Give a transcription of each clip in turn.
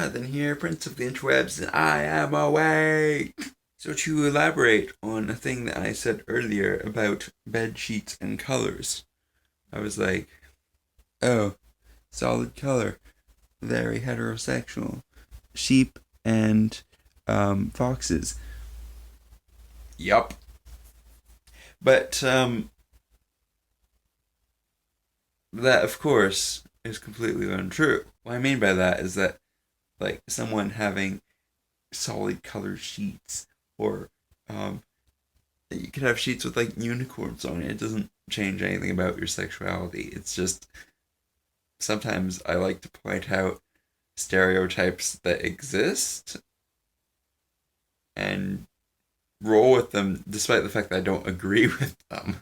Jonathan here, Prince of the Interwebs, and I am awake! So to elaborate on a thing that I said earlier about bed sheets and colors, I was like, oh, solid color, very heterosexual, sheep and foxes. Yup. But that, of course, is completely untrue. What I mean by that is that, like, someone having solid color sheets, or you could have sheets with, like, unicorns on it. It doesn't change anything about your sexuality. It's just, sometimes I like to point out stereotypes that exist and roll with them despite the fact that I don't agree with them.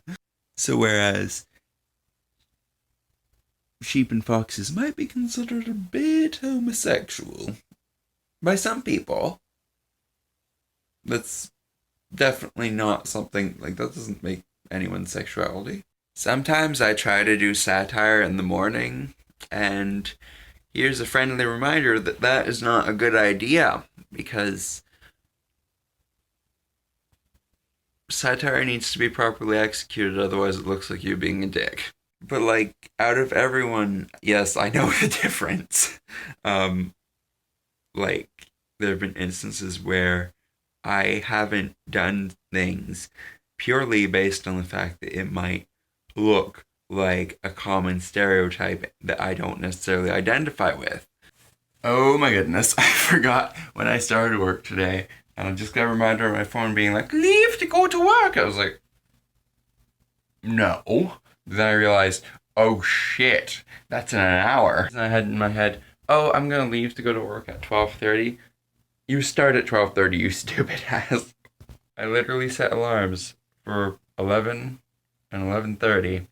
So whereas sheep and foxes might be considered a bit homosexual by some people, that's definitely not something, like, that doesn't make anyone's sexuality. Sometimes I try to do satire in the morning, and here's a friendly reminder that that is not a good idea, because satire needs to be properly executed, otherwise it looks like you being a dick. But, like, out of everyone, yes, I know the difference. Like, there have been instances where I haven't done things purely based on the fact that it might look like a common stereotype that I don't necessarily identify with. Oh my goodness, I forgot when I started work today, and I just got a reminder on my phone being like, leave to go to work. I was like, no. Then I realized, oh shit, that's in an hour. And I had in my head, oh, I'm gonna leave to go to work at 12:30. You start at 12:30, you stupid ass. I literally set alarms for 11 and 11:30,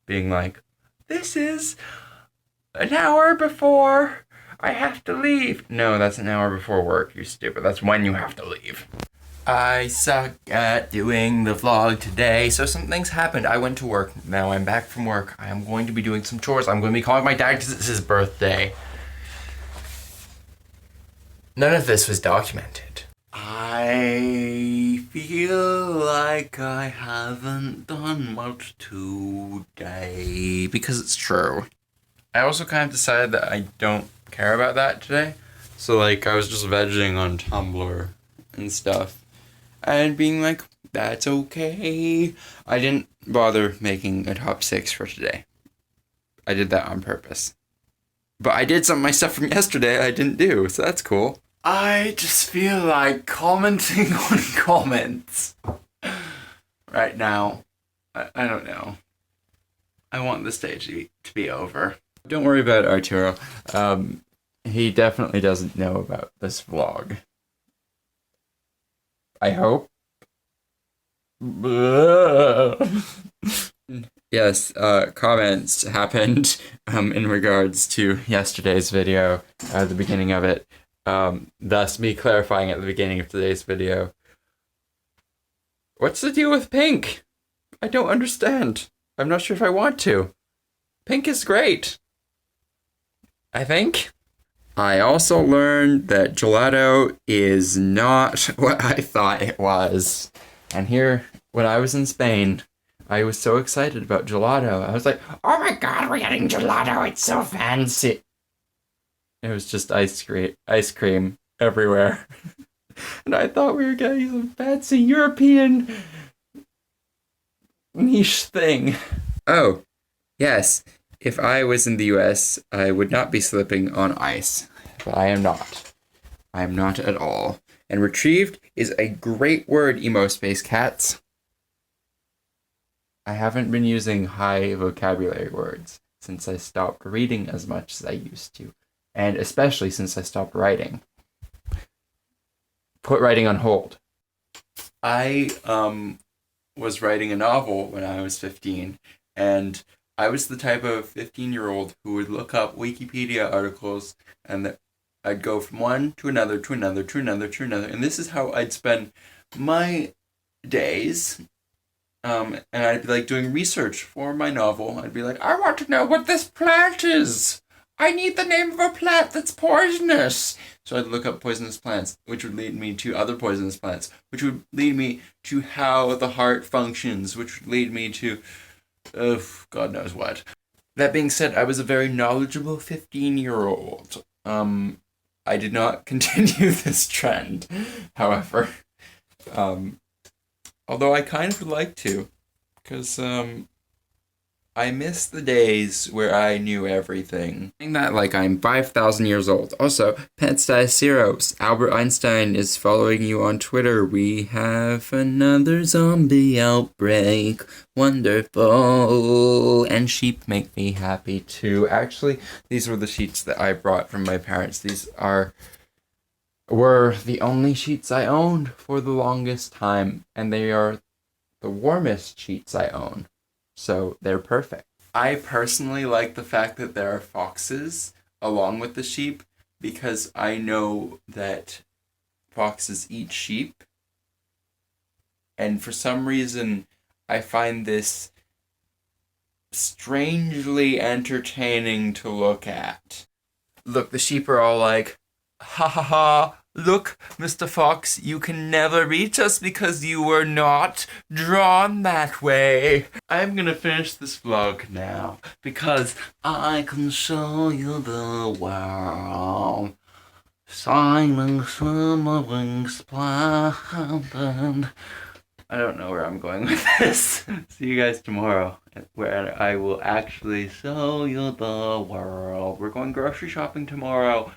being like, this is an hour before I have to leave. No, that's an hour before work, you stupid. That's when you have to leave. I suck at doing the vlog today, so some things happened. I went to work. Now I'm back from work. I am going to be doing some chores. I'm going to be calling my dad because it's his birthday. None of this was documented. I feel like I haven't done much today, because it's true. I also kind of decided that I don't care about that today. So, like, I was just vegging on Tumblr and stuff, and being like, that's okay. I didn't bother making a top 6 for today. I did that on purpose. But I did some of my stuff from yesterday I didn't do, so that's cool. I just feel like commenting on comments right now. I don't know. I want this day to be over. Don't worry about Arturo. He definitely doesn't know about this vlog. I hope. Yes, comments happened in regards to yesterday's video, at the beginning of it. Thus me clarifying at the beginning of today's video. What's the deal with pink? I don't understand. I'm not sure if I want to. Pink is great, I think. I also learned that gelato is not what I thought it was. And here, when I was in Spain, I was so excited about gelato. I was like, oh my god, we're getting gelato, it's so fancy. It was just ice cream everywhere. And I thought we were getting some fancy European niche thing. Oh, yes. If I was in the US, I would not be slipping on ice. But I am not. I am not at all. And retrieved is a great word, emo space cats. I haven't been using high vocabulary words since I stopped reading as much as I used to. And especially since I stopped writing. Put writing on hold. I was writing a novel when I was 15, and I was the type of 15-year-old who would look up Wikipedia articles, and I'd go from one to another, to another, to another, to another, and this is how I'd spend my days. And I'd be, like, doing research for my novel. I'd be like, I want to know what this plant is. I need the name of a plant that's poisonous. So I'd look up poisonous plants, which would lead me to other poisonous plants, which would lead me to how the heart functions, which would lead me to, God knows what. That being said, I was a very knowledgeable 15-year-old. I did not continue this trend, however. Although I kind of would like to, because, I miss the days where I knew everything. Saying that like I'm 5,000 years old. Also, Pets Die Zeros. Albert Einstein is following you on Twitter. We have another zombie outbreak. Wonderful. And sheep make me happy too. Actually, these were the sheets that I brought from my parents. These were the only sheets I owned for the longest time, and they are the warmest sheets I own. So they're perfect. I personally like the fact that there are foxes along with the sheep because I know that foxes eat sheep. And for some reason, I find this strangely entertaining to look at. Look, the sheep are all like, ha ha ha, look, Mr. Fox, you can never reach us because you were not drawn that way. I'm gonna finish this vlog now because I can show you the world. Silence when my wings planted. I don't know where I'm going with this. See you guys tomorrow, where I will actually show you the world. We're going grocery shopping tomorrow.